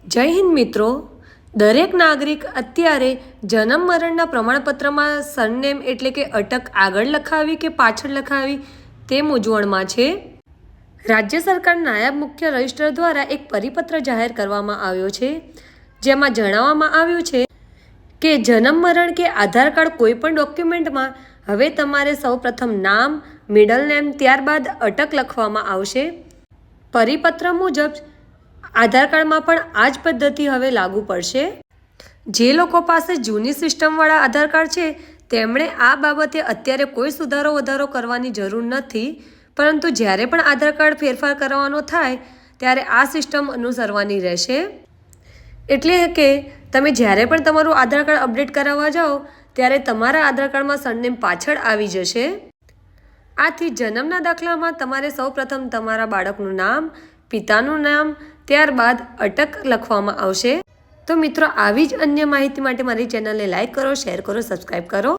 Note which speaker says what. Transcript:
Speaker 1: જય હિન્દ મિત્રો, દરેક નાગરિક અત્યારે જન્મ મરણના પ્રમાણપત્રમાં સરનેમ એટલે કે અટક આગળ લખાવી કે પાછળ લખાવી તે મૂંઝવણમાં છે। રાજ્ય સરકાર નાયબ મુખ્ય રજિસ્ટ્રાર દ્વારા એક પરિપત્ર જાહેર કરવામાં આવ્યો છે, જેમાં જણાવવામાં આવ્યું છે કે જન્મ મરણ કે આધાર કાર્ડ કોઈપણ ડોક્યુમેન્ટમાં હવે તમારે સૌપ્રથમ નામ, મિડલ નેમ, ત્યારબાદ અટક લખવામાં આવશે। પરિપત્ર મુજબ આધાર કાર્ડમાં પણ આ જ પદ્ધતિ હવે લાગુ પડશે। જે લોકો પાસે જૂની સિસ્ટમવાળા આધાર કાર્ડ છે તેમણે આ બાબતે અત્યારે કોઈ સુધારો વધારો કરવાની જરૂર નથી, પરંતુ જ્યારે પણ આધાર કાર્ડ ફેરફાર કરવાનો થાય ત્યારે આ સિસ્ટમ અનુસરવાની રહેશે। એટલે કે તમે જ્યારે પણ તમારું આધાર કાર્ડ અપડેટ કરાવવા જાઓ ત્યારે તમારા આધાર કાર્ડમાં સરનેમ પાછળ આવી જશે। આથી જન્મના દાખલામાં તમારે સૌપ્રથમ તમારા બાળકનું નામ, પિતાનું નામ, ત્યારબાદ અટક લખવામાં આવશે। તો મિત્રો, આવી જ અન્ય માહિતી માટે મારી ચેનલને લાઈક કરો, શેર કરો, સબસ્ક્રાઈબ કરો।